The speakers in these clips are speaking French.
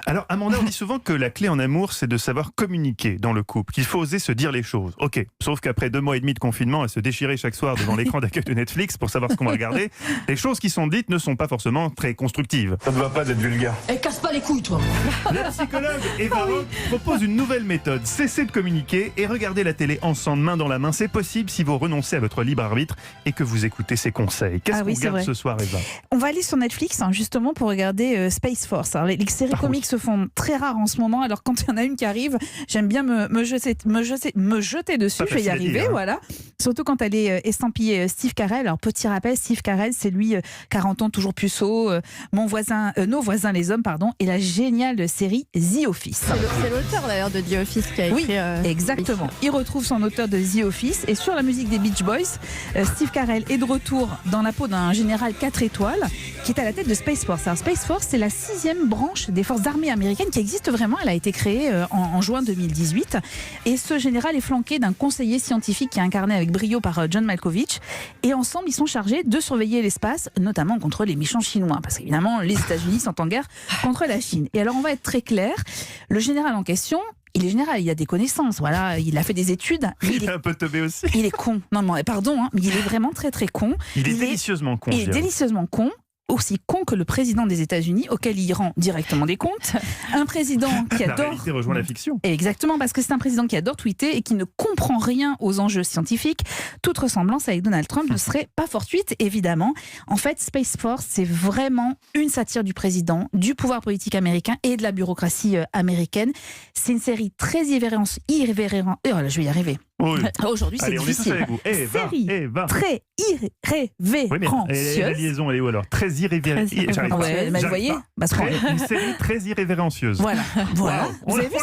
Alors, Amanda, on dit souvent que la clé en amour, c'est de savoir communiquer dans le couple, qu'il faut oser se dire les choses. Ok, sauf qu'après 2 mois et demi de confinement, à se déchirer chaque soir devant l'écran d'accueil de Netflix pour savoir ce qu'on va regarder, les choses qui sont dites ne sont pas forcément très constructives. Ça ne va pas d'être vulgaire. Eh, casse pas les couilles, toi. La psychologue Eva Rock propose une nouvelle méthode. Cessez de communiquer et regardez la télé ensemble, main dans la main. C'est possible si vous renoncez à votre libre arbitre et que vous écoutez ses conseils. Qu'est-ce qu'on regarde ce soir, Eva? On va aller sur Netflix justement pour regarder Space Force. Alors, les séries comiques se font très rares en ce moment. Alors quand il y en a une qui arrive, j'aime bien me jeter dessus. Je vais y arriver, voilà. Surtout quand elle est estampillée Steve Carell. Alors petit rappel, Steve Carell, c'est lui, 40 ans, toujours puceau. Nos voisins les hommes, pardon. Et la géniale série The Office. C'est l'auteur d'ailleurs de The Office qui a écrit. Oui, exactement. Il retrouve son auteur de The Office. Et sur la musique des Beach Boys, Steve Carell est de retour dans la peau d'un général 4 étoiles qui est à la tête de Space Force. Alors Space Force, c'est la 6e branche des forces armées américaines qui existe vraiment. Elle a été créée en juin 2018. Et ce général est flanqué d'un conseiller scientifique qui est incarné avec brio par John Malkovich. Et ensemble, ils sont chargés de surveiller l'espace, notamment contre les méchants chinois. Parce qu'évidemment, les États-Unis sont en guerre contre la Chine. Et alors, on va être très clair. Le général en question, il est général, il a des connaissances, voilà, il a fait des études. Il est un peu teubé aussi. Il est con. Non, pardon, mais il est vraiment très très con. Il est délicieusement con. Il est délicieusement con. Aussi con que le président des États-Unis, auquel il rend directement des comptes. Un président qui adore. La réalité rejoint la fiction. Exactement, parce que c'est un président qui adore tweeter et qui ne comprend rien aux enjeux scientifiques. Toute ressemblance avec Donald Trump ne serait pas fortuite, évidemment. En fait, Space Force, c'est vraiment une satire du président, du pouvoir politique américain et de la bureaucratie américaine. C'est une série très irrévérencieuse. Oh là, je vais y arriver. Oui. Aujourd'hui, c'est difficile. Série très irrévérencieuse. La liaison, elle est où alors? Très irrévérencieuse. Ouais, vous voyez, une série très irrévérencieuse. Voilà. Wow. Vous avez vu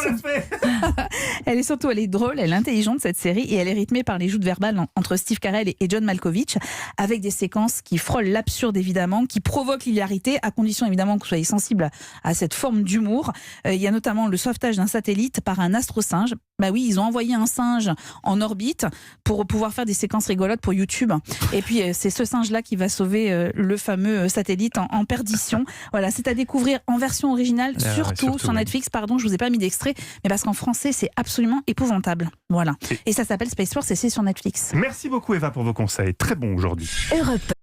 Elle est drôle, elle est intelligente cette série et elle est rythmée par les joutes verbales entre Steve Carell et John Malkovich, avec des séquences qui frôlent l'absurde évidemment, qui provoquent l'hilarité, à condition évidemment que vous soyez sensible à cette forme d'humour. Il y a notamment le sauvetage d'un satellite par un astro-singe. Bah oui, ils ont envoyé un singe en orbite pour pouvoir faire des séquences rigolotes pour YouTube. Et puis c'est ce singe-là qui va sauver le fameux satellite en perdition. Voilà, c'est à découvrir en version originale, surtout sur Netflix. Pardon, je vous ai pas mis d'extrait, mais parce qu'en français c'est absolument épouvantable. Voilà. Et ça s'appelle Space Force et c'est sur Netflix. Merci beaucoup Eva pour vos conseils. Très bon aujourd'hui. Europe.